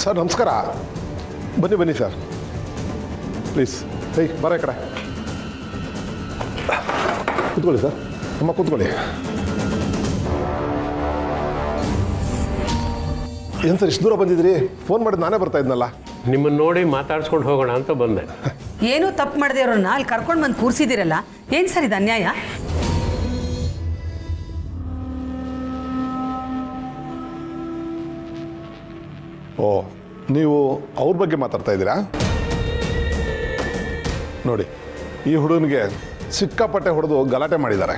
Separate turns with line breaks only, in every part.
Sir ನಮಸ್ಕಾರ. ಬನ್ನಿ sir, please. ಬರ ಈ ಕಡೆ ಕೂತ್ಕೊಳ್ಳಿ ಸರ್. ಅಮ್ಮ ಕೂತ್ಕೊಳ್ಳಿ. ಏನು ಸರ್ ಇಷ್ಟು ದೂರ ಬಂದಿದ್ರಿ? ಫೋನ್ ಮಾಡಿದ್ದು ನಾನೇ ಬರ್ತಾ ಇದ್ನಲ್ಲ.
ನಿಮ್ಮನ್ನು ನೋಡಿ ಮಾತಾಡ್ಸ್ಕೊಂಡು ಹೋಗೋಣ ಅಂತ ಬಂದೆ.
ಏನೂ ತಪ್ಪು ಮಾಡದೆ ಅವ್ರನ್ನ ಅಲ್ಲಿ ಕರ್ಕೊಂಡು ಬಂದು ಕೂರಿಸಿದಿರಲ್ಲ, ಏನು ಸರ್ ಇದು ಅನ್ಯಾಯ?
ಓ, ನೀವು ಅವ್ರ ಬಗ್ಗೆ ಮಾತಾಡ್ತಾ ಇದ್ದೀರಾ? ನೋಡಿ, ಈ ಹುಡುಗನಿಗೆ ಸಿಕ್ಕಾಪಟ್ಟೆ ಹೊಡೆದು ಗಲಾಟೆ ಮಾಡಿದ್ದಾರೆ.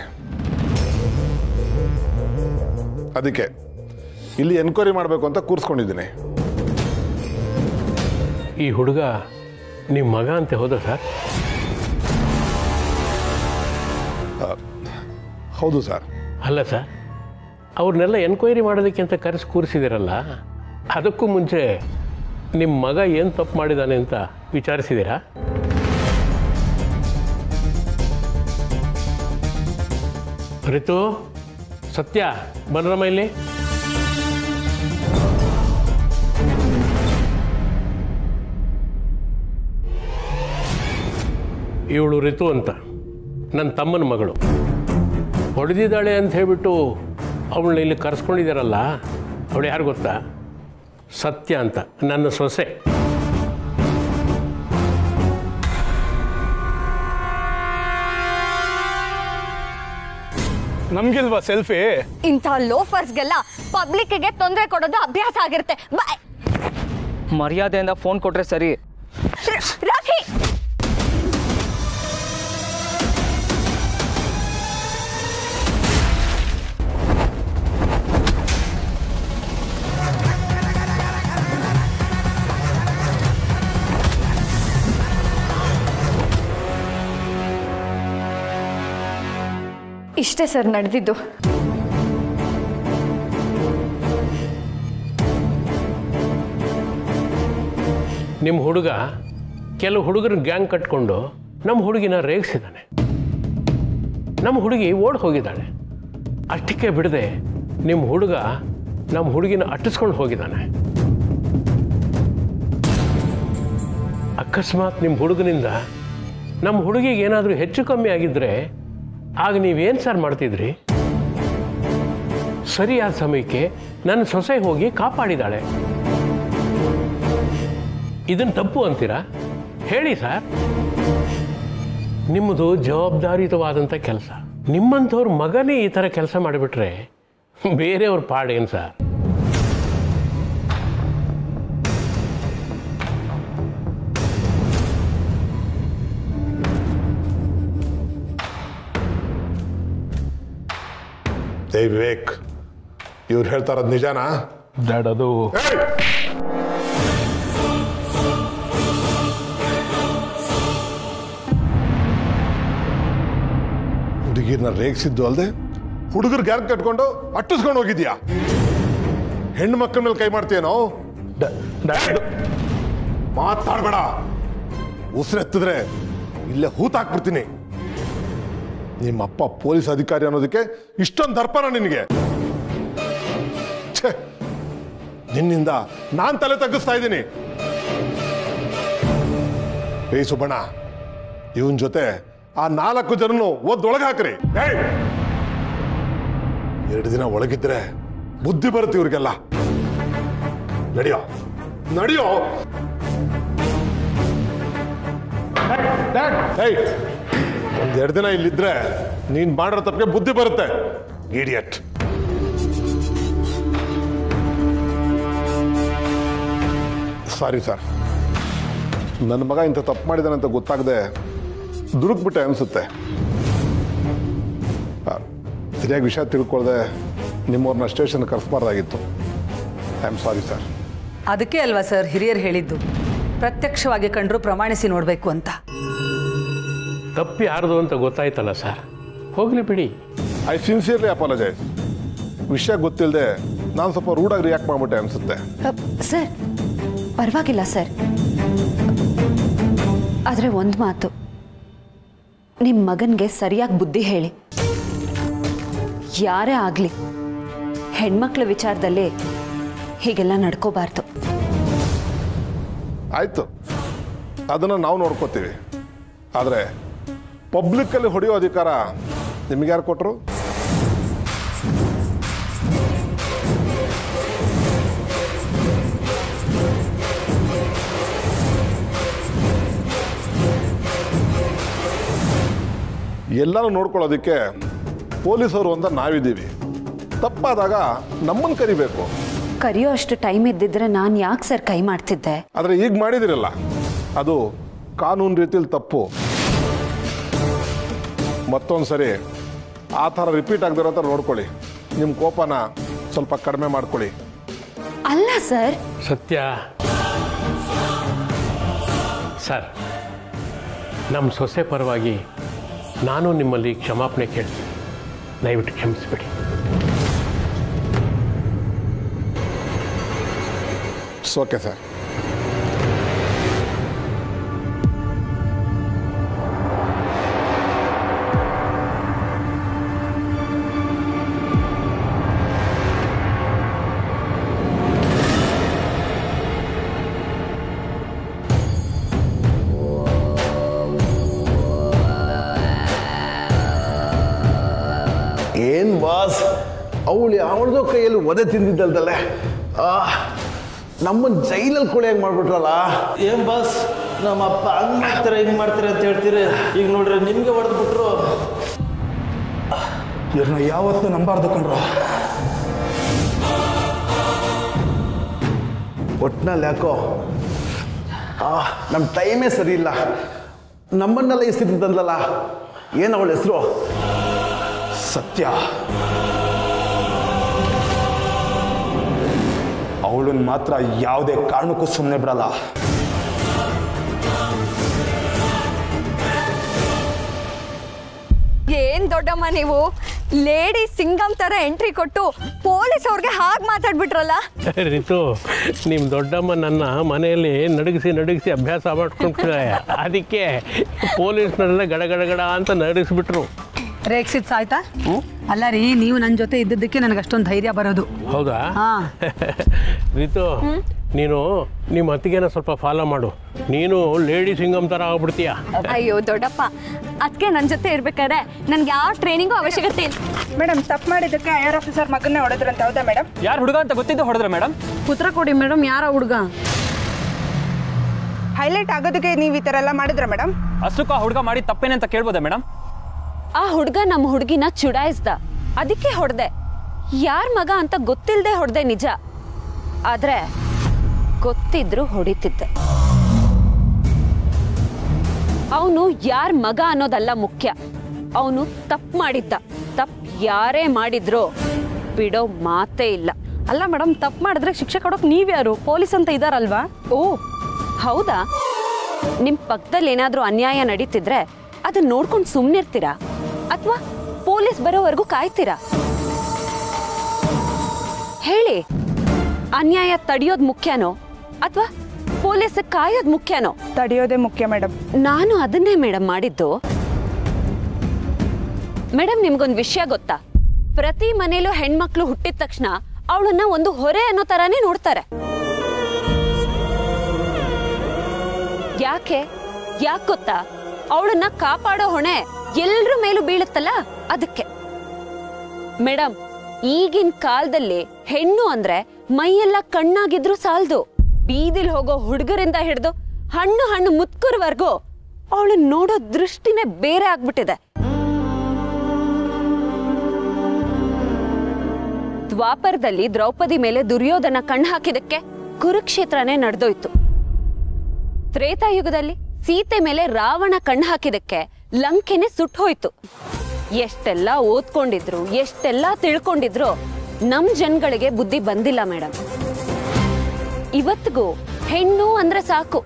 ಅದಕ್ಕೆ ಇಲ್ಲಿ ಎನ್ಕ್ವೈರಿ ಮಾಡಬೇಕು ಅಂತ ಕೂರಿಸ್ಕೊಂಡಿದ್ದೀನಿ.
ಈ ಹುಡುಗ ನಿಮ್ಮ ಮಗ ಅಂತ ಹೌದಾ ಸರ್?
ಹೌದು ಸರ್.
ಅಲ್ಲ ಸರ್, ಅವ್ರನ್ನೆಲ್ಲ ಎನ್ಕ್ವೈರಿ ಮಾಡೋದಕ್ಕೆ ಅಂತ ಕರೆಸಿ ಕೂರಿಸಿದಿರಲ್ಲ, ಅದಕ್ಕೂ ಮುಂಚೆ ನಿಮ್ಮ ಮಗ ಏನು ತಪ್ಪು ಮಾಡಿದ್ದಾನೆ ಅಂತ ವಿಚಾರಿಸಿದ್ದೀರಾ? ರಿತು, ಸತ್ಯ, ಬನ್ರಮ್ಮ ಇಲ್ಲಿ. ಇವಳು ರಿತು ಅಂತ ನನ್ನ ತಮ್ಮನ ಮಗಳು. ಹೊಡೆದಿದ್ದಾಳೆ ಅಂತ ಹೇಳಿಬಿಟ್ಟು ಅವಳನ್ನ ಇಲ್ಲಿ ಕರೆಸ್ಕೊಂಡಿದ್ದಾರಲ್ಲ, ಅವಳು ಯಾರು ಗೊತ್ತಾ? ಸತ್ಯ ಅಂತ, ನನ್ನ ಸೊಸೆ.
ನಮ್ಗಿಲ್ವಾ ಸೆಲ್ಫಿ?
ಇಂಥ ಲೋಫರ್ಸ್ಗೆಲ್ಲ ಪಬ್ಲಿಕ್ಗೆ ತೊಂದರೆ ಕೊಡೋದು ಅಭ್ಯಾಸ ಆಗಿರುತ್ತೆ.
ಮರ್ಯಾದೆಯಿಂದ ಫೋನ್ ಕೊಟ್ರೆ ಸರಿ.
ರಾಖಿ, ಇಷ್ಟೇ ಸರ್ ನಡೆದಿದ್ದು.
ನಿಮ್ಮ ಹುಡುಗ ಕೆಲವು ಹುಡುಗರ ಗ್ಯಾಂಗ್ ಕಟ್ಕೊಂಡು ನಮ್ಮ ಹುಡುಗಿನ ರೇಗಿಸಿದ್ದಾನೆ. ನಮ್ಮ ಹುಡುಗಿ ಓಡ್ ಹೋಗಿದ್ದಾಳೆ. ಅಷ್ಟಕ್ಕೆ ಬಿಡದೆ ನಿಮ್ಮ ಹುಡುಗ ನಮ್ಮ ಹುಡುಗಿನ ಅಟ್ಟಿಸ್ಕೊಂಡು ಹೋಗಿದ್ದಾನೆ. ಅಕಸ್ಮಾತ್ ನಿಮ್ಮ ಹುಡುಗನಿಂದ ನಮ್ಮ ಹುಡುಗಿಗೆ ಏನಾದರೂ ಹೆಚ್ಚು ಕಮ್ಮಿ ಆಗಿದ್ದರೆ ಆಗ ನೀವೇನು ಸರ್ ಮಾಡ್ತಿದ್ರಿ? ಸರಿಯಾದ ಸಮಯಕ್ಕೆ ನನ್ನ ಸೊಸೆ ಹೋಗಿ ಕಾಪಾಡಿದಾಳೆ. ಇದನ್ನು ತಪ್ಪು ಅಂತೀರಾ? ಹೇಳಿ ಸರ್. ನಿಮ್ಮದು ಜವಾಬ್ದಾರಿಯುತವಾದಂಥ ಕೆಲಸ. ನಿಮ್ಮಂಥವ್ರ ಮಗನೇ ಈ ಥರ ಕೆಲಸ ಮಾಡಿಬಿಟ್ರೆ ಬೇರೆಯವ್ರ ಪಾಡೇನು ಸರ್?
ವಿವೇಕ್, ಇವ್ರು ಹೇಳ್ತಾ ಇರೋದು ನಿಜಾನಾ?
ಡ್ಯಾಡ್, ಅದು
ಹುಡುಗಿರ್ನ ರೇಗಿಸಿದ್ದು ಅಲ್ಲದೆ ಹುಡುಗರು ಗ್ಯಾರ್ ಕಟ್ಕೊಂಡು ಅಟ್ಟಿಸ್ಕೊಂಡು ಹೋಗಿದ್ಯಾ? ಹೆಣ್ಣು ಮಕ್ಕಳ ಮೇಲೆ ಕೈ ಮಾಡ್ತೀಯನೋ? ಮಾತಾಡ್ಬೇಡ. ಉಸಿರೆತ್ತಿದ್ರೆ ಇಲ್ಲೇ ಹೂತಾಕ್ಬಿಡ್ತೀನಿ. ನಿಮ್ಮಪ್ಪ ಪೊಲೀಸ್ ಅಧಿಕಾರಿ ಅನ್ನೋದಕ್ಕೆ ಇಷ್ಟೊಂದು ದರ್ಪಣ ನಿನಗೆ? ನಿನ್ನಿಂದ ನಾನ್ ತಲೆ ತಗ್ಗಿಸ್ತಾ ಇದ್ದೀನಿ. ಸುಬ್ಬಣ್ಣ, ಇವನ್ ಜೊತೆ ಆ 4 ಜನನು ಒದ್ದೊಳಗೆ ಹಾಕ್ರಿ. 2 ದಿನ ಒಳಗಿದ್ರೆ ಬುದ್ಧಿ ಬರುತ್ತೆ ಇವ್ರಿಗೆಲ್ಲ. ನಡಿಯೋ ನಡಿಯೋ. ಒಂದೆರಡು ದಿನ ಇಲ್ಲಿದ್ರೆ ನೀನ್ ಮಾಡಿರೋ ತಪ್ಪಿಗೆ ಬುದ್ಧಿ ಬರುತ್ತೆ. ಇಡಿಯಟ್. ಸಾರಿ ಸರ್, ನನ್ನ ಮಗ ಇಂಥ ತಪ್ಪು ಮಾಡಿದಾನಂತ ಗೊತ್ತಾಗದೆ ದುಡುಕ್ಬಿಟ್ಟೆ ಅನಿಸುತ್ತೆ. ಸರಿಯಾಗಿ ವಿಷಯ ತಿಳ್ಕೊಳ್ದೆ ನಿಮ್ಮವ್ರನ್ನ ಸ್ಟೇಷನ್ ಕರೆಸಬಾರ್ದಾಗಿತ್ತು. I am sorry sir.
ಅದಕ್ಕೆ ಅಲ್ವಾ ಸರ್ ಹಿರಿಯರು ಹೇಳಿದ್ದು, ಪ್ರತ್ಯಕ್ಷವಾಗಿ ಕಂಡ್ರು ಪ್ರಮಾಣಿಸಿ ನೋಡಬೇಕು ಅಂತ.
ತಪ್ಪು ಯಾರ್ದು ಅಂತ ಗೊತ್ತಾಯ್ತಲ್ಲ ಸರ್, ಹೋಗ್ಲಿ ಬಿಡಿ.
I sincerely apologise. ವಿಷಯ ಗೊತ್ತಿಲ್ಲದೆ ನಾನು ಸ್ವಲ್ಪ ರೂಡಾಗಿ ರಿಯಾಕ್ಟ್ ಮಾಡ್ಬಿಟ್ಟೆ ಅನಿಸುತ್ತೆ.
ಸರ್, ಪರವಾಗಿಲ್ಲ ಸರ್. ಆದರೆ ಒಂದು ಮಾತು, ನಿಮ್ಮ ಮಗನಿಗೆ ಸರಿಯಾಗಿ ಬುದ್ಧಿ ಹೇಳಿ. ಯಾರೇ ಆಗಲಿ ಹೆಣ್ಮಕ್ಳ ವಿಚಾರದಲ್ಲಿ ಹೀಗೆಲ್ಲ ನಡ್ಕೋಬಾರ್ದು.
ಆಯಿತು, ಅದನ್ನು ನಾವು ನೋಡ್ಕೋತೀವಿ. ಆದರೆ ಪಬ್ಲಿಕ್ಕಲ್ಲಿ ಹೊಡೆಯೋ ಅಧಿಕಾರ ನಿಮ್ಗೆ ಯಾರು ಕೊಟ್ಟರು? ಎಲ್ಲರೂ ನೋಡ್ಕೊಳ್ಳೋದಕ್ಕೆ ಪೊಲೀಸರು ಅಂತ ನಾವಿದ್ದೀವಿ. ತಪ್ಪಾದಾಗ ನಮ್ಮನ್ನು ಕರಿಬೇಕು.
ಕರೆಯೋ ಅಷ್ಟು ಟೈಮ್ ಇದ್ದಿದ್ರೆ ನಾನು ಯಾಕೆ ಸರ್ ಕೈ ಮಾಡ್ತಿದ್ದೆ?
ಆದರೆ ಈಗ ಮಾಡಿದಿರಲ್ಲ, ಅದು ಕಾನೂನು ರೀತಿಯಲ್ಲಿ ತಪ್ಪು. ಮತ್ತೊಂದು ಸರಿ ಆ ಥರ ರಿಪೀಟ್ ಆಗದಿರೋ ಥರ ನೋಡ್ಕೊಳ್ಳಿ. ನಿಮ್ಮ ಕೋಪನ ಸ್ವಲ್ಪ ಕಡಿಮೆ ಮಾಡ್ಕೊಳ್ಳಿ.
ಅಲ್ಲ ಸರ್.
ಸತ್ಯ ಸರ್, ನಮ್ಮ ಸೊಸೆ ಪರವಾಗಿ ನಾನು ನಿಮ್ಮಲ್ಲಿ ಕ್ಷಮಾಪಣೆ ಕೇಳ್ತೀನಿ. ದಯವಿಟ್ಟು ಕ್ಷಮಿಸಿಬಿಡಿ.
Okay sir.
ಏನು ಬಾಸ್, ಅವಳದು ಕೈಯಲ್ಲಿ ಒದೆ ತಿಂದಿದ್ದಲ್ದಲ್ಲೇ ನಮ್ಮನ್ನು ಜೈಲಲ್ಲಿ ಕೊಳೆಯಾಗಿ ಮಾಡ್ಬಿಟ್ರಲ್ಲ.
ಏನು ಬಾಸ್, ನಮ್ಮ ಅಪ್ಪ ಹಂಗೆ ಮಾಡ್ತಾರೆ ಹಿಂಗೆ ಮಾಡ್ತಾರೆ ಅಂತ ಹೇಳ್ತೀರಿ, ಈಗ ನೋಡ್ರಿ ನಿಮಗೆ ಹೊಡೆದ್ಬಿಟ್ರು.
ಇವ್ರನ್ನ ಯಾವತ್ತೂ ನಂಬಾರ್ದು ಕಣ್ರು. ಒಟ್ಟಿನಲ್ಲಿ ಯಾಕೋ ನಮ್ಮ ಟೈಮೇ ಸರಿ ಇಲ್ಲ. ನಮ್ಮನ್ನೆಲ್ಲ ಈ ಸ್ಥಿತಿ ತಂದಲ್ಲ. ಏನು ಅವಳ ಹೆಸರು? ಸತ್ಯ. ಅವಳನ್ನು ಮಾತ್ರ ಯಾವುದೇ ಕಾರಣಕ್ಕೂ ಸುಮ್ಮನೆ ಬಿಡಲ್ಲ.
ಏನ್ ದೊಡ್ಡಮ್ಮ ನೀವು ಲೇಡಿ ಸಿಂಗಮ್ ತರ ಎಂಟ್ರಿ ಕೊಟ್ಟು ಪೊಲೀಸ್ ಅವ್ರಿಗೆ ಹಾಗೆ ಮಾತಾಡ್ಬಿಟ್ರಲ್ಲ.
ರಿತು, ನಿಮ್ಮ ದೊಡ್ಡಮ್ಮ ನನ್ನ ಮನೆಯಲ್ಲಿ ನಡಗಿಸಿ ಅಭ್ಯಾಸ ಮಾಡ್ಕೊಂಡ್ರೆ ಅದಕ್ಕೆ ಪೊಲೀಸ್ನರೆಲ್ಲ ಗಡ ಅಂತ ನಡಗಿಸ್ಬಿಟ್ರು.
ರೇಗ್ಸಿದ್ ಸಾಯ್ತಾ? ಅಲ್ಲ ರೀ, ನೀವು ನನ್ನ ಜೊತೆ ಇದ್ದದ್ದಕ್ಕೆ ನನಗೆ ಅಷ್ಟೊಂದು ಧೈರ್ಯ ಬರೋದು.
ಹೌದಾ? ರಿತು, ನೀನು ನಿಮ್ಮ ಅತ್ತಿಗೆನ ಸ್ವಲ್ಪ ಫಾಲೋ ಮಾಡು. ನೀನು ಲೇಡಿ ಸಿಂಗಮ್ ಥರ ಆಗ್ಬಿಡ್ತೀಯ.
ಅಯ್ಯೋ ದೊಡ್ಡಪ್ಪ, ಅದಕ್ಕೆ ನನ್ನ ಜೊತೆ ಇರ್ಬೇಕಾದ್ರೆ ನನ್ಗೆ ಯಾವ ಟ್ರೈನಿಂಗು ಅವಶ್ಯಕತೆ ಇಲ್ಲ.
ಮೇಡಮ್, ತಪ್ಪು ಮಾಡಿದ್ದಕ್ಕೆ ಐಆರ್ ಆಫೀಸರ್ ಮಗನ್ನೇ ಹೊಡೆದ್ರಂತ, ಹೌದಾ ಮೇಡಮ್?
ಯಾರು ಹುಡುಗ ಅಂತ ಗೊತ್ತಿದ್ದು ಹೊಡೆದ್ರ ಮೇಡಮ್?
ಉತ್ತರ ಕೊಡಿ ಮೇಡಮ್, ಯಾರ ಹುಡುಗ?
ಹೈಲೈಟ್ ಆಗೋದಕ್ಕೆ ನೀವು ಈ ಥರ ಎಲ್ಲ ಮಾಡಿದ್ರ ಮೇಡಮ್?
ಅಷ್ಟಕ್ಕೂ ಆ ಹುಡುಗ ಮಾಡಿ ತಪ್ಪೇನೆ ಅಂತ ಕೇಳ್ಬೋದಾ ಮೇಡಮ್?
ಆ ಹುಡುಗ ನಮ್ಮ ಹುಡುಗಿನ ಚುಡಾಯಿಸ್ದ, ಅದಕ್ಕೆ ಹೊಡೆದೆ. ಯಾರ್ ಮಗ ಅಂತ ಗೊತ್ತಿಲ್ಲದೆ ಹೊಡೆದೆ ನಿಜ, ಆದ್ರೆ ಗೊತ್ತಿದ್ರು ಹೊಡಿತಿದ್ದೆ. ಅವನು ಯಾರ್ ಮಗ ಅನ್ನೋದಲ್ಲ ಮುಖ್ಯ, ಅವನು ತಪ್ಪು ಮಾಡಿದ್ದ. ತಪ್ಪು ಯಾರೇ ಮಾಡಿದ್ರು ಬಿಡೋ ಮಾತೇ ಇಲ್ಲ.
ಅಲ್ಲ ಮೇಡಮ್, ತಪ್ಪು ಮಾಡಿದ್ರೆ ಶಿಕ್ಷೆ ಕೊಡೋಕೆ ನೀವ್ಯಾರು? ಪೊಲೀಸ್ ಅಂತ ಇದಾರಲ್ವಾ?
ಓ ಹೌದಾ? ನಿಮ್ ಪಕ್ಕದಲ್ಲಿ ಏನಾದ್ರೂ ಅನ್ಯಾಯ ನಡೀತಿದ್ರೆ ಅದನ್ನ ನೋಡ್ಕೊಂಡು ಸುಮ್ಮನಿರ್ತೀರಾ ಅಥವಾ ಪೊಲೀಸ್ ಬರೋವರೆಗೂ ಕಾಯ್ತೀರಾ? ಹೇಳಿ, ಅನ್ಯಾಯ ತಡೆಯೋದು ಮುಖ್ಯನೋ ಅಥವಾ ಪೊಲೀಸ್ ಕಾಯೋದು ಮುಖ್ಯನೋ?
ತಡೆಯೋದೇ ಮುಖ್ಯ ಮೇಡಮ್.
ನಾನು ಅದನ್ನೇ ಮೇಡಮ್ ಮಾಡಿದ್ದು. ಮೇಡಮ್, ನಿಮ್ಗೊಂದು ವಿಷಯ ಗೊತ್ತಾ? ಪ್ರತಿ ಮನೇಲೂ ಹೆಣ್ಮಕ್ಳು ಹುಟ್ಟಿದ ತಕ್ಷಣ ಅವಳನ್ನ ಒಂದು ಹೊರೆ ಅನ್ನೋ ತರಾನೇ ನೋಡ್ತಾರೆ. ಯಾಕೆ ಗೊತ್ತಾ? ಅವಳನ್ನ ಕಾಪಾಡೋ ಹೊಣೆ ಎಲ್ರ ಮೇಲೂ ಬೀಳುತ್ತಲ್ಲ, ಅದಕ್ಕೆ. ಮೇಡಮ್, ಈಗಿನ ಕಾಲದಲ್ಲಿ ಹೆಣ್ಣು ಅಂದ್ರೆ ಮೈಯೆಲ್ಲ ಕಣ್ಣಾಗಿದ್ರು ಸಾಲದು. ಬೀದಿಲ್ ಹೋಗೋ ಹುಡುಗರಿಂದ ಹಿಡಿದು ಹಣ್ಣು ಮುತ್ಕರ್ವರೆಗೂ ಅವಳನ್ನ ನೋಡೋ ದೃಷ್ಟಿನೇ ಬೇರೆ ಆಗ್ಬಿಟ್ಟಿದೆ. ದ್ವಾಪರದಲ್ಲಿ ದ್ರೌಪದಿ ಮೇಲೆ ದುರ್ಯೋಧನ ಕಣ್ಣು ಹಾಕಿದಕ್ಕೆ ಕುರುಕ್ಷೇತ್ರನೇ ನಡೆದೋಯ್ತು. ತ್ರೇತಾಯುಗದಲ್ಲಿ ಸೀತೆ ಮೇಲೆ ರಾವಣ ಕಣ್ಣು ಹಾಕಿದಕ್ಕೆ ಲಂಕೆನೆ ಸುಟ್ಟೋಯ್ತು. ಎಷ್ಟೆಲ್ಲ ಓದ್ಕೊಂಡಿದ್ರು, ಎಷ್ಟೆಲ್ಲ ತಿಳ್ಕೊಂಡಿದ್ರು, ನಮ್ ಜನಗಳಿಗೆ ಬುದ್ಧಿ ಬಂದಿಲ್ಲ ಮೇಡಮ್. ಇವತ್ತಿಗೂ ಹೆಣ್ಣು ಅಂದ್ರೆ ಸಾಕು,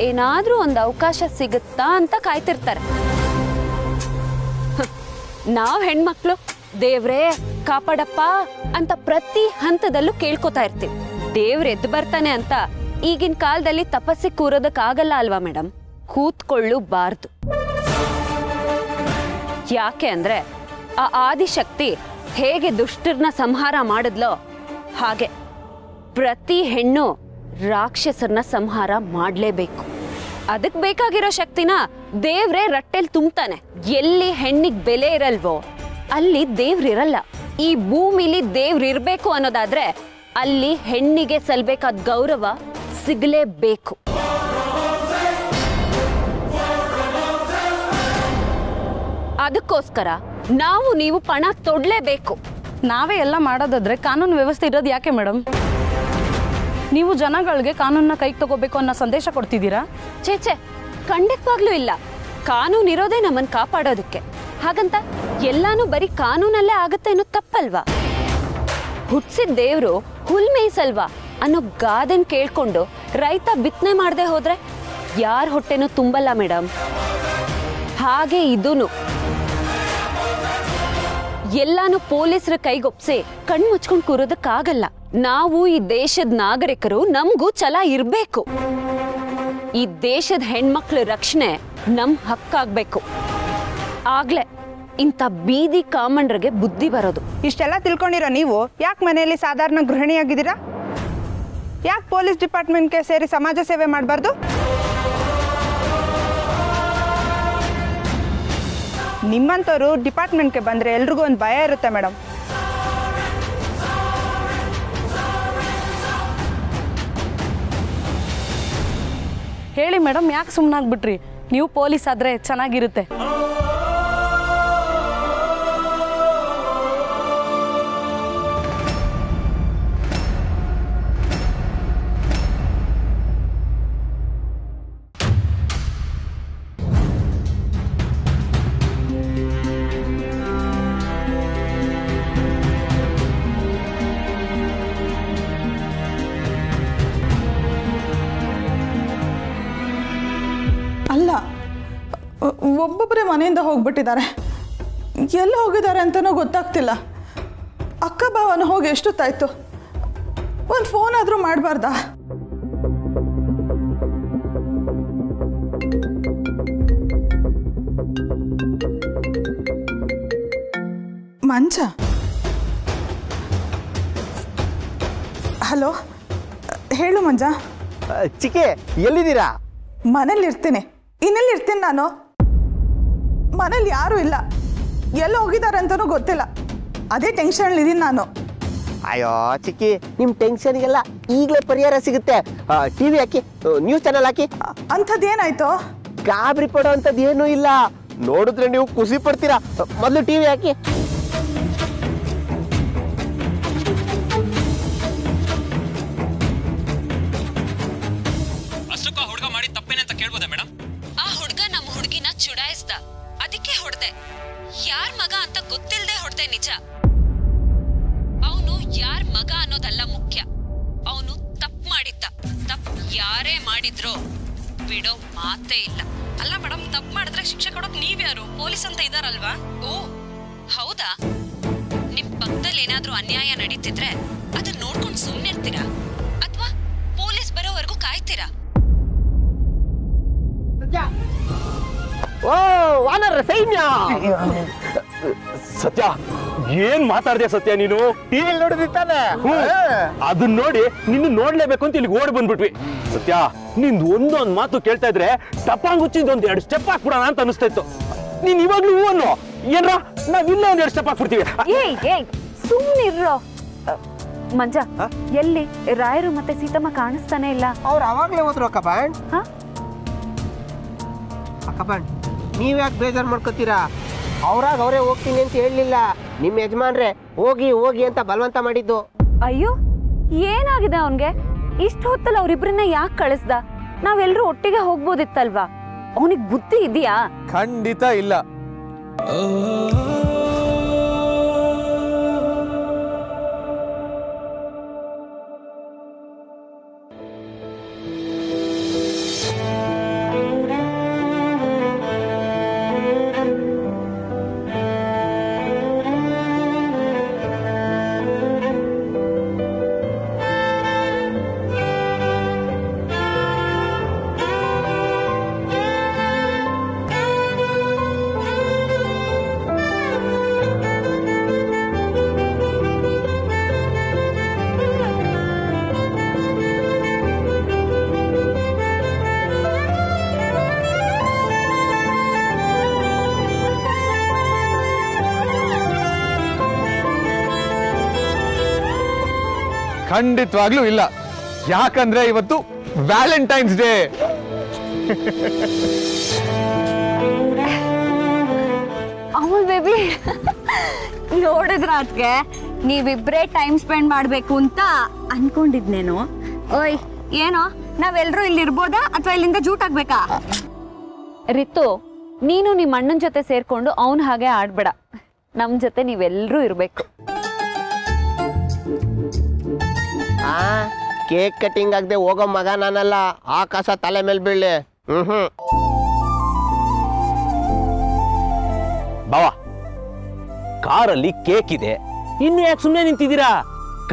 ಏನಾದ್ರೂ ಒಂದು ಅವಕಾಶ ಸಿಗುತ್ತಾ ಅಂತ ಕಾಯ್ತಿರ್ತಾರೆ. ನಾವ್ ಹೆಣ್ಮಕ್ಳು ದೇವ್ರೇ ಕಾಪಾಡಪ್ಪ ಅಂತ ಪ್ರತಿ ಹಂತದಲ್ಲೂ ಕೇಳ್ಕೊತಾ ಇರ್ತೀವಿ. ದೇವ್ರ ಎದ್ದು ಬರ್ತಾನೆ ಅಂತ ಈಗಿನ ಕಾಲದಲ್ಲಿ ತಪಸ್ಸಿ ಕೂರೋದಕ್ಕಾಗಲ್ಲ ಅಲ್ವಾ ಮೇಡಮ್? ಕೂತ್ಕೊಳ್ಳಬಾರ್ದು. ಯಾಕೆ ಅಂದ್ರೆ ಆ ಆದಿಶಕ್ತಿ ಹೇಗೆ ದುಷ್ಟರನ್ನ ಸಂಹಾರ ಮಾಡಿದ್ಲೋ ಹಾಗೆ ಪ್ರತಿ ಹೆಣ್ಣು ರಾಕ್ಷಸರನ್ನ ಸಂಹಾರ ಮಾಡ್ಲೇಬೇಕು. ಅದಕ್ಕೆ ಬೇಕಾಗಿರೋ ಶಕ್ತಿನ ದೇವ್ರೇ ರಟ್ಟೆಲ್ ತುಂಬ್ತಾನೆ. ಎಲ್ಲಿ ಹೆಣ್ಣಿಗೆ ಬೆಲೆ ಇರಲ್ವೋ ಅಲ್ಲಿ ದೇವ್ರಿರಲ್ಲ. ಈ ಭೂಮಿಲಿ ದೇವ್ರಿರ್ಬೇಕು ಅನ್ನೋದಾದ್ರೆ ಅಲ್ಲಿ ಹೆಣ್ಣಿಗೆ ಸಲ್ಬೇಕಾದ ಗೌರವ ಸಿಗಲೇಬೇಕು. ಅದಕ್ಕೋಸ್ಕರ ನಾವು ನೀವು ಪಣ ತೊಡ್ಲೇಬೇಕು.
ನಾವೇ ಎಲ್ಲ ಮಾಡೋದಾದ್ರೆ ಕಾನೂನು ವ್ಯವಸ್ಥೆ ಇರೋದು ಯಾಕೆ ಮೇಡಮ್? ನೀವು ಜನಗಳಿಗೆ ಕಾನೂನನ್ನ ಕೈಗೆ ತಗೋಬೇಕು ಅನ್ನೋ ಸಂದೇಶ ಕೊಡ್ತಿದ್ದೀರಾ?
ಚೇಚೆ, ಖಂಡಿತವಾಗ್ಲೂ ಇಲ್ಲ. ಕಾನೂನು ಇರೋದೇ ನಮ್ಮನ್ನು ಕಾಪಾಡೋದಕ್ಕೆ. ಹಾಗಂತ ಎಲ್ಲಾನು ಬರೀ ಕಾನೂನಲ್ಲೇ ಆಗುತ್ತೆ ಅನ್ನೋ ತಪ್ಪಲ್ವಾ? ಹುಟ್ಟಿಸಿದ ದೇವ್ರು ಹುಲ್ ಮೇಯಿಸಲ್ವಾ ಅನ್ನೋ ಗಾದೆನ್ ಕೇಳ್ಕೊಂಡು ರೈತ ಬಿತ್ತನೆ ಮಾಡದೆ ಹೋದ್ರೆ ಯಾರ ಹೊಟ್ಟೆನೂ ತುಂಬಲ್ಲ ಮೇಡಮ್. ಹಾಗೆ ಇದೂನು ಎಲ್ಲಾನು ಪೊಲೀಸರ ಕೈಗೊಪ್ಸಿ ಕಣ್ಣು ಮುಚ್ಕೊಂಡು ಕೂರೋದಕ್ಕಾಗಲ್ಲ. ನಾವು ಈ ದೇಶದ ನಾಗರಿಕರು, ನಮಗೂ ಛಲ ಇರಬೇಕು. ಈ ದೇಶದ ಹೆಣ್ಮಕ್ಳ ರಕ್ಷಣೆ ನಮ್ ಹಕ್ಕಾಗ್ಬೇಕು. ಆಗ್ಲೇ ಇಂಥ ಬೀದಿ ಕಾಮಂಡ್ರಿಗೆ ಬುದ್ಧಿ ಬರೋದು.
ಇಷ್ಟೆಲ್ಲ ತಿಳ್ಕೊಂಡಿರೋ ನೀವು ಯಾಕೆ ಮನೆಯಲ್ಲಿ ಸಾಧಾರಣ ಗೃಹಿಣಿಯಾಗಿದ್ದೀರಾ? ಯಾಕೆ ಪೊಲೀಸ್ ಡಿಪಾರ್ಟ್ಮೆಂಟ್ಗೆ ಸೇರಿ ಸಮಾಜ ಸೇವೆ ಮಾಡಬಾರ್ದು? ನಿಮ್ಮಂಥವ್ರು ಡಿಪಾರ್ಟ್ಮೆಂಟ್ಗೆ ಬಂದರೆ ಎಲ್ರಿಗೂ ಒಂದು ಭಯ ಇರುತ್ತೆ ಮೇಡಮ್.
ಹೇಳಿ ಮೇಡಮ್, ಯಾಕೆ ಸುಮ್ಮನಾಗ್ಬಿಟ್ರಿ? ನೀವು ಪೊಲೀಸ್ ಆದ್ರೆ ಚೆನ್ನಾಗಿರುತ್ತೆ.
ಅಲ್ಲ, ಒಬ್ಬೊಬ್ಬರೇ ಮನೆಯಿಂದ ಹೋಗ್ಬಿಟ್ಟಿದ್ದಾರೆ. ಎಲ್ಲಿ ಹೋಗಿದ್ದಾರೆ ಅಂತಲೂ ಗೊತ್ತಾಗ್ತಿಲ್ಲ. ಅಕ್ಕ ಭಾವನ ಹೋಗಿ ಎಷ್ಟೊತ್ತಾಯ್ತು? ಒಂದು ಫೋನ್ ಆದರೂ ಮಾಡಬಾರ್ದಾ? ಮಂಚ. ಹಲೋ, ಹೇಳು ಮಂಜ.
ಚಿಕ್ಕೆ, ಎಲ್ಲಿದ್ದೀರಾ?
ಮನೇಲಿ ಇರ್ತೀನಿ. ಇನ್ನೆಲ್ಲಿ ಇರ್ತೀನಿ ನಾನು? ಮನೇಲಿ ಯಾರೂ ಇಲ್ಲ. ಎಲ್ಲ ಹೋಗಿದ್ದಾರೆ ಅಂತಲೂ ಗೊತ್ತಿಲ್ಲ. ಅದೇ ಟೆನ್ಷನ್ಲಿದ್ದೀನಿ ನಾನು.
ಅಯ್ಯೋ ಚಿಕ್ಕಿ, ನಿಮ್ಮ ಟೆನ್ಷನ್ಗೆಲ್ಲ ಈಗಲೇ ಪರಿಹಾರ ಸಿಗುತ್ತೆ. ಟಿವಿ ಹಾಕಿ, ನ್ಯೂಸ್ ಚಾನಲ್ ಹಾಕಿ.
ಅಂಥದ್ದೇನಾಯ್ತು?
ಗಾಬರಿ ಪಡೋ ಅಂಥದ್ದು ಏನೂ ಇಲ್ಲ. ನೋಡಿದ್ರೆ ನೀವು ಖುಷಿ ಪಡ್ತೀರಾ. ಮೊದಲು ಟಿವಿ ಹಾಕಿ.
ಅಷ್ಟಕ್ಕೂ ಹುಡುಗ ಮಾಡಿ ತಪ್ಪೇನೆ ಅಂತ ಕೇಳ್ಬೋದಾ ಮೇಡಮ್?
ಆ ಹುಡುಗ ನಮ್ಮ ಹುಡುಗಿನ ಚುಡಾಯಿಸ್ದ, ಅದಕ್ಕೆ ಹೊಡೆದೆ. ಯಾರ್ ಮಗ ಅಂತ ಗೊತ್ತಿಲ್ಲದೆ ಹೊಡೆದೆ ನಿಜ. ಅವನು ಯಾರ್ ಮಗ ಅನ್ನೋದಲ್ಲ ಮುಖ್ಯ, ಅವನು ತಪ್ಪು ಮಾಡಿದ್ದ. ತಪ್ಪು ಯಾರೇ ಮಾಡಿದ್ರೋ ಬಿಡೋ ಮಾತೇ ಇಲ್ಲ. ಅಲ್ಲ ಮೇಡಮ್, ತಪ್ಪು ಮಾಡಿದ್ರೆ ಶಿಕ್ಷೆ ಕೊಡೋಕ್ ನೀವ್ಯಾರು? ಪೊಲೀಸ್ ಅಂತ ಇದಾರಲ್ವಾ? ಓ ಹೌದಾ? ನಿಮ್ ಪಕ್ಕದಲ್ಲಿ ಏನಾದ್ರೂ ಅನ್ಯಾಯ ನಡೀತಿದ್ರೆ ಅದನ್ನ ನೋಡ್ಕೊಂಡು ಸುಮ್ಮನಿರ್ತೀರಾ ಅಥವಾ ಪೊಲೀಸ್ ಬರೋವರೆಗೂ ಕಾಯ್ತೀರಾ?
ಓ ವಾನರ ಸೈನ್ಯ.
ಸತ್ಯ, ಏನ್ ಮಾತಾಡ್ದೆ ಸತ್ಯ ನೀನು?
ಟಿವಿ ನೋಡಿದಿತ್ತಾನೆ,
ಅದನ್ನ ನೋಡಿ ನಿನ್ನ ನೋಡ್ಲೇಬೇಕು ಅಂತ ಇಲ್ಲಿ ಓಡಿ ಬಂದ್ಬಿಟ್ವಿ. ಸತ್ಯ, ನಿಂದು ಒಂದೊಂದ್ ಮಾತು ಕೇಳ್ತಾ ಇದ್ರೆ ಟಪಾಂಗುಚ್ಚಿಂದ ಒಂದ್ 2 ಸ್ಟೆಪ್ ಹಾಕ್ಬಿಡೋಣ ಅಂತ ಅನಿಸ್ತಾ ಇತ್ತು. ನೀನ್ ಇವಾಗ್ಲೂ ಹೂವನ್ನು ಏನ್ರ ನಾವಿಲ್ಲ ಒಂದ್ 2 ಸ್ಟೆಪ್ ಹಾಕ್ಬಿಡ್ತೀವಿ.
ಏಯ್ ಸುಮ್ನಿರ್ರೋ. ಮಂಜ, ಎಲ್ಲಿ ರಾಯರು ಮತ್ತೆ ಸೀತಮ್ಮ ಕಾಣಿಸ್ತಾನೆ ಇಲ್ಲ?
ಅವ್ರು ಅವಾಗ್ಲೇ ಹೋದ್ರು ಅಕ್ಕಬಾಂಡ್. ಅಕ್ಕಬಾಂಡ್, ನೀವ್ಯಾಕೆ ಬೇಜಾರು ಮಾಡ್ಕೋತೀರಾ? ಅವ್ರಾಗ ಅವರೇ ಹೋಗ್ತೀನಿ ಅಂತ ಹೇಳಲಿಲ್ಲ. ನಿಮ್ಮ ಯಜಮಾನ್ರೆ ಹೋಗಿ ಹೋಗಿ ಅಂತ ಬಲವಂತ ಮಾಡಿದ್ದು.
ಅಯ್ಯೋ, ಏನಾಗಿದೆ ಅವನ್ಗೆ? ಇಷ್ಟು ಹೊತ್ತಲ್ಲಿ ಅವ್ರಿಬ್ರನ್ನ ಯಾಕೆ ಕಳಿಸ್ದ? ನಾವೆಲ್ಲರೂ ಒಟ್ಟಿಗೆ ಹೋಗ್ಬೋದಿತ್ತಲ್ವಾ? ಅವನಿಗೆ ಬುದ್ಧಿ ಇದೆಯಾ?
ಖಂಡಿತ ಇಲ್ಲ. ಖಂಡಿತವಾಗ್ಲೂ ಇಲ್ಲ. ಯಾಕಂದ್ರೆ ಇವತ್ತು ವ್ಯಾಲೆಂಟೈನ್ಸ್ ಡೇ.
ಅಮೂಲ್ ಬೇಬಿ ನೋಡಿದ್ರ ಅದಕ್ಕೆ ನೀವಿಬ್ರೇ ಟೈಮ್ ಸ್ಪೆಂಡ್ ಮಾಡ್ಬೇಕು ಅಂತ ಅನ್ಕೊಂಡಿದ್ನೇನು. ಓಯ್ ಏನೋ ನಾವೆಲ್ಲರೂ ಇಲ್ಲಿ ಇರ್ಬೋದಾ ಅಥವಾ ಇಲ್ಲಿಂದ ಜೂಟ್ ಆಗ್ಬೇಕಾ?
ರಿತು, ನೀನು ನಿಮ್ಮ ಅಣ್ಣನ ಜೊತೆ ಸೇರ್ಕೊಂಡು ಅವನ್ ಹಾಗೆ ಆಡ್ಬೇಡ. ನಮ್ ಜೊತೆ ನೀವೆಲ್ಲರೂ ಇರ್ಬೇಕು.
ಕೇಕ್ ಕಟಿಂಗ್ ಆಗದೆ ಹೋಗೋ ಮಗ ನಾನಲ್ಲ, ಆಕಾಶ ತಲೆ ಮೇಲೆ ಬೀಳ್ಲಿ.
ಬಾವಾ, ಕಾರಲ್ಲಿ ಕೇಕ್ ಇದೆ, ಇನ್ನು ಯಾಕೆ ಸುಮ್ಮನೆ ನಿಂತಿದ್ದೀರಾ?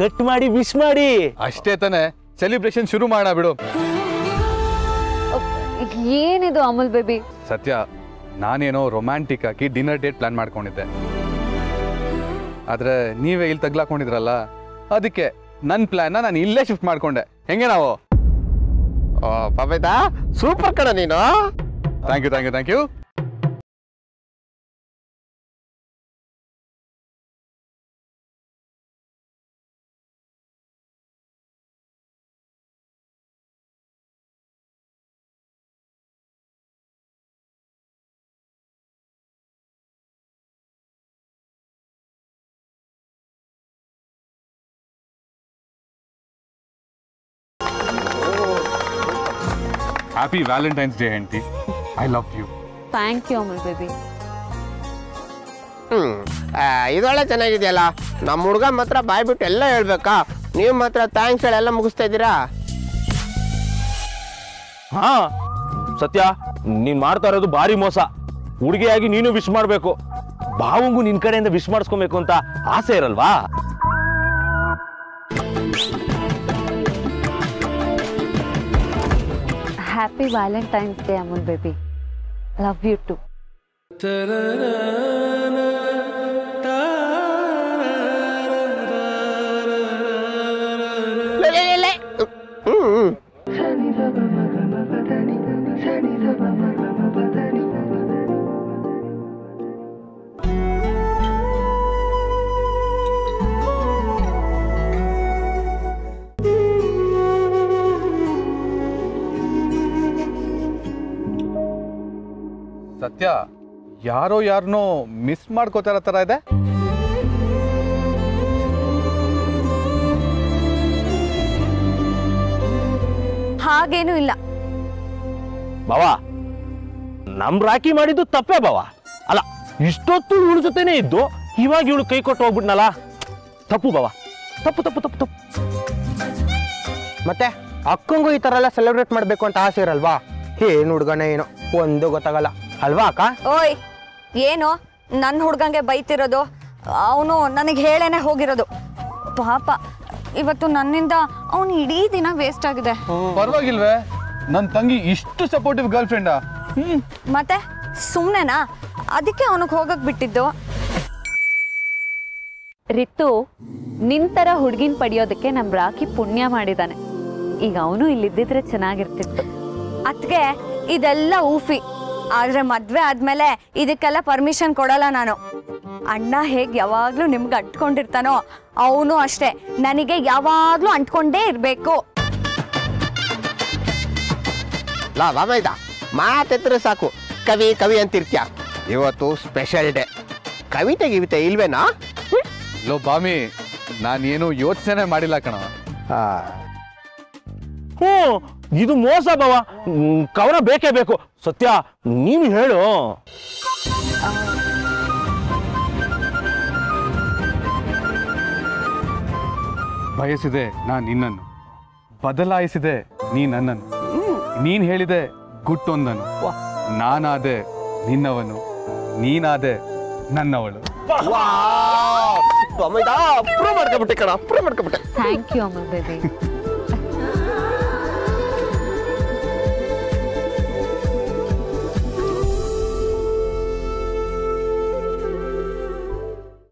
ಕಟ್ ಮಾಡಿ ವಿಶ್ ಮಾಡಿ.
ಅಷ್ಟೇ ತಾನೆ, ಸೆಲಿಬ್ರೇಷನ್ ಶುರು ಮಾಡೋಣ ಬಿಡು.
ಏನಿದು ಅಮೂಲ್ ಬೇಬಿ?
ಸತ್ಯ, ನಾನೇನೋ ರೊಮ್ಯಾಂಟಿಕ್ ಆಗಿ ಡಿನ್ನರ್ ಡೇಟ್ ಪ್ಲಾನ್ ಮಾಡ್ಕೊಂಡಿದ್ದೆ. ಆದ್ರೆ ನೀವೇ ಇಲ್ಲಿ ತಗ್ಲಾಕೊಂಡಿದ್ರಲ್ಲ, ಅದಕ್ಕೆ ನನ್ನ ಪ್ಲಾನ್ನ ನಾನು ಇಲ್ಲೇ ಶಿಫ್ಟ್ ಮಾಡ್ಕೊಂಡೆ. ಹೆಂಗೆ ನಾವು?
ಪಾಪೈತಾ ಸೂಪರ್ ಕಣ ನೀನು.
Thank you thank you thank you. Happy valentine's day ಹೆಂಡತಿ. I love you.
Thank you Amul baby.
ಇದೊಳ್ಳೆ ಚೆನ್ನಾಗಿದೆಯಲ್ಲ. ನಮ್ಮ ಹುಡುಗ ಮಾತ್ರ ಬಾಯ್ ಬಿಟ್ಟು ಎಲ್ಲ ಹೇಳ್ಬೇಕಾ? ನೀವು ಮಾತ್ರ ಥ್ಯಾಂಕ್ಸ್ ಹೇಳಿ ಎಲ್ಲ ಮುಗಿಸ್ತಾ ಇದ್ದೀರಾ?
ಹಾ ಸತ್ಯ, ನೀನ್ ಮಾಡ್ತಾ ಇರೋದು ಭಾರಿ ಮೋಸ. ಹುಡುಗಿಯಾಗಿ ನೀನು ವಿಶ್ ಮಾಡ್ಬೇಕು, ಭಾವಂಗೂ ನಿನ್ ಕಡೆಯಿಂದ ವಿಶ್ ಮಾಡಿಸ್ಕೊಬೇಕು ಅಂತ ಆಸೆ ಇರಲ್ವಾ?
Happy valentine's day Amul baby. Love you too.
ಸತ್ಯ, ಯಾರೋ ಯಾರನ್ನೋ ಮಿಸ್ ಮಾಡ್ಕೋತಾರ ತರ ಇದೆ.
ಹಾಗೇನು ಇಲ್ಲ
ಬಾವಾ. ನಮ್ ರಾಖಿ ಮಾಡಿದ್ದು ತಪ್ಪೇ ಬಾವಾ. ಅಲ್ಲ, ಇಷ್ಟೊತ್ತು ಇವಳು ಜೊತೆನೆ ಇದ್ದು ಇವಾಗ ಇವಳು ಕೈ ಕೊಟ್ಟು ಹೋಗ್ಬಿಟ್ನಲ್ಲ, ತಪ್ಪು ಬಾವಾ, ತಪ್ಪು ತಪ್ಪು ತಪ್ಪು ತಪ್ಪು.
ಮತ್ತೆ ಅಕ್ಕಂಗೂ ಈ ತರ ಎಲ್ಲ ಸೆಲೆಬ್ರೇಟ್ ಮಾಡ್ಬೇಕು ಅಂತ ಆಸೆ ಇರಲ್ವಾ? ಏನ್ ಹುಡ್ಗನ ಏನೋ ಒಂದು ಗೊತ್ತಾಗಲ್ಲ ಅಲ್ವಾ ಅಕ್ಕ?
ಓಯ್ ಏನು ನನ್ನ ಹುಡ್ಗಂಗೆ ಬೈತಿರೋದು? ಅವನು ನನಗೆ ಹೇಳೇನೆ ಹೋಗಿರೋದು. ಪಾಪ ಇವತ್ತು ನನ್ನಿಂದ ಅವನು ಇಡೀ ದಿನ ವೇಸ್ಟ್ ಆಗಿದೆ.
ಪರವಾಗಿಲ್ವೇ, ನನ್ನ ತಂಗಿ ಇಷ್ಟು ಸಪೋರ್ಟಿವ್ ಗರ್ಲ್ ಫ್ರೆಂಡಾ?
ಮತ್ತೆ ಸುಮ್ನೆನಾ? ಅದಕ್ಕೆ ಅವನಿಗೆ ಹೋಗಕ್ ಬಿಟ್ಟಿದ್ದು.
ರಿತು, ನಿಂತರ ಹುಡ್ಗಿನ್ ಪಡೆಯೋದಕ್ಕೆ ನಮ್ ರಾಖಿ ಪುಣ್ಯ ಮಾಡಿದಾನೆ. ಈಗ ಅವನು ಇಲ್ಲಿದ್ದಿದ್ರೆ ಚೆನ್ನಾಗಿರ್ತಿತ್ತು.
ಅದ್ಕೆ ಇದೆಲ್ಲ ಊಫಿ. ಆದ್ರೆ ಮದ್ವೆ ಆದ್ಮೇಲೆ ಇದಕ್ಕೆಲ್ಲ ಪರ್ಮಿಷನ್ ಕೊಡಲ್ಲ ನಾನು. ಅಣ್ಣ ಹೇಗ್ ಯಾವಾಗ್ಲೂ ನಿಮ್ಗೆ ಅಂಟ್ಕೊಂಡಿರ್ತಾನೋ ಅವನು ಅಷ್ಟೇ ನನಗೆ ಯಾವಾಗ್ಲೂ ಅಂಟ್ಕೊಂಡೇ ಇರ್ಬೇಕು.
ಲಾ ಬಾಬಾಯ್ದ ಮಾತೆತ್ರ ಸಾಕು ಕವಿ ಕವಿ ಅಂತಿರ್ತ್ಯ. ಇವತ್ತು ಸ್ಪೆಷಲ್ ಡೇ. ಕವಿತೆ ಗಿವಿತೆ ಇಲ್ವೇನಾ?
ಲೋ ಬಾಮಿ, ನಾನೇನು ಯೋಚನೆ ಮಾಡಿಲ್ಲ ಕಣ.
ಹ್ಞೂ, ಇದು ಮೋಸ ಬಾವ. ಕವನ ಬೇಕೇ ಬೇಕು. ಸತ್ಯ, ನೀನು ಹೇಳು.
ಬಯಸಿದೆ ನಾನು ನಿನ್ನನ್ನು, ಬದಲಾಯಿಸಿದೆ ನೀ ನನ್ನನ್ನು. ನೀನ್ ಹೇಳಿದೆ ಗುಟ್ಟೊಂದನು, ನಾನಾದೆ ನಿನ್ನವನು, ನೀನಾದೆ ನನ್ನವಳು.
ಮಾಡ್ಕೊಬಿಟ್ಟೆ ಕಣ, ಮಾಡ್ಕೊಬಿಟ್ಟೆ.
Thank you Amul baby.